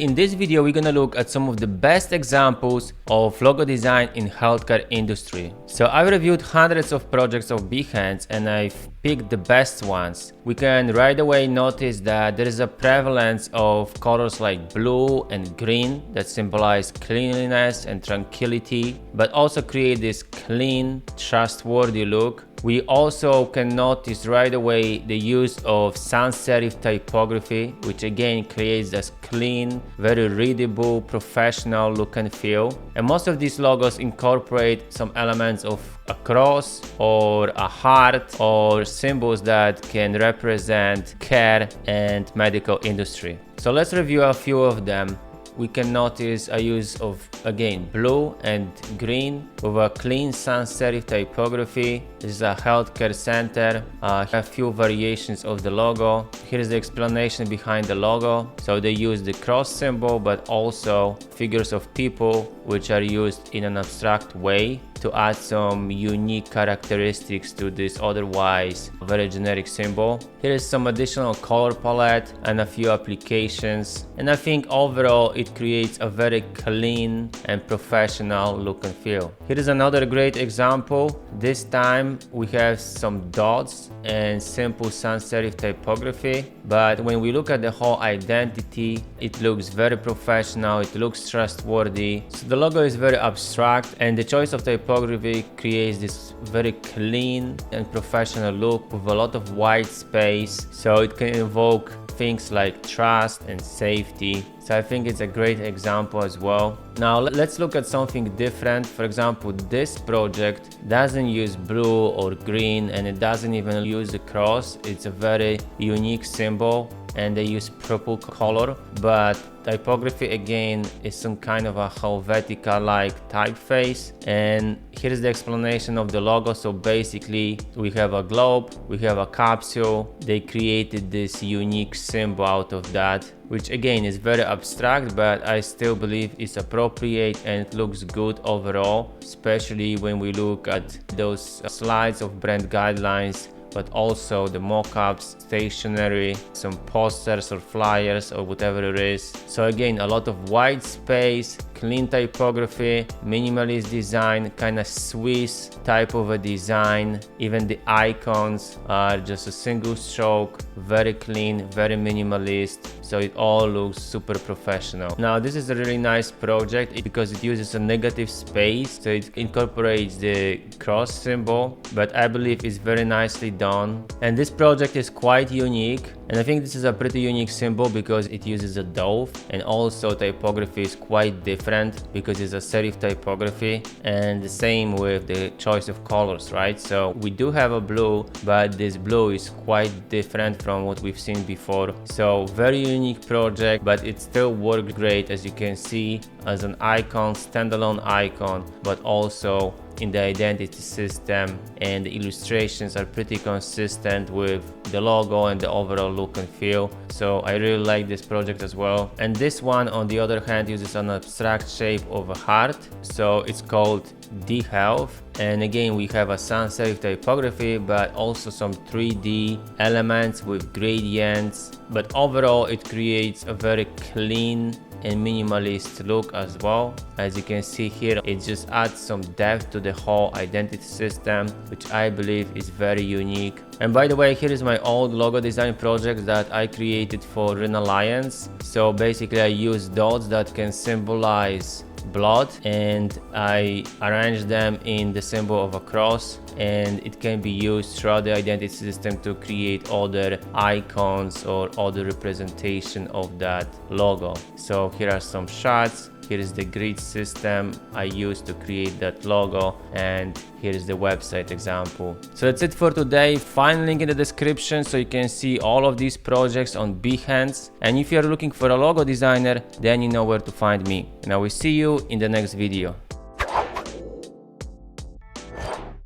In this video, we're gonna look at some of the best examples of logo design in healthcare industry. So I reviewed hundreds of projects of Behance and I've picked the best ones. We can right away notice that there is a prevalence of colors like blue and green that symbolize cleanliness and tranquility, but also create this clean, trustworthy look. We also can notice right away the use of sans serif typography, which again creates this clean, very readable, professional look and feel. And most of these logos incorporate some elements of a cross or a heart or symbols that can represent care and medical industry. So let's review a few of them. We can notice a use of, again, blue and green with a clean sans serif typography. This is a healthcare center. A few variations of the logo. Here is the explanation behind the logo. So they use the cross symbol, but also figures of people, which are used in an abstract way to add some unique characteristics to this otherwise very generic symbol. Here is some additional color palette and a few applications. And I think overall it creates a very clean and professional look and feel. Here is another great example. This time we have some dots and simple sans serif typography. But when we look at the whole identity, it looks very professional, it looks trustworthy. So the logo is very abstract and the choice of typography creates this very clean and professional look with a lot of white space. So it can evoke things like trust and safety. So I think it's a great example as well. Now let's look at something different. For example, this project doesn't use blue or green and it doesn't even use the cross. It's a very unique symbol and they use purple color, but typography again is some kind of a Helvetica like typeface. And here's the explanation of the logo. So basically we have a globe, we have a capsule. They created this unique symbol out of that, which again is very abstract, but I still believe it's appropriate and it looks good overall, especially when we look at those slides of brand guidelines, but also the mock-ups, stationery, some posters or flyers or whatever it is. So again, a lot of white space, clean typography, minimalist design, kind of Swiss type of a design. Even the icons are just a single stroke, very clean, very minimalist. So it all looks super professional. Now this is a really nice project because it uses a negative space, so it incorporates the cross symbol, but I believe it's very nicely done. And this project is quite unique, and I think this is a pretty unique symbol because it uses a dove, and also typography is quite different because it's a serif typography, and the same with the choice of colors, right? So we do have a blue, but this blue is quite different from what we've seen before. So very unique project, but it still worked great, as you can see, as an icon, standalone icon, but also in the identity system, and the illustrations are pretty consistent with the logo and the overall look and feel. So I really like this project as well. And this one on the other hand uses an abstract shape of a heart, so it's called D Health. And again we have a sans serif typography, but also some 3D elements with gradients, but overall it creates a very clean and minimalist look as well. As you can see here, it just adds some depth to the whole identity system, which I believe is very unique. And by the way, here is my old logo design project that I created for Rhine Alliance. So basically I use dots that can symbolize blood, and I arrange them in the symbol of a cross, and it can be used throughout the identity system to create other icons or other representation of that logo. So here are some shots. Here is the grid system I used to create that logo, and here is the website example. So that's it for today. Find link in the description so you can see all of these projects on Behance. And if you're looking for a logo designer, then you know where to find me. And I will see you in the next video.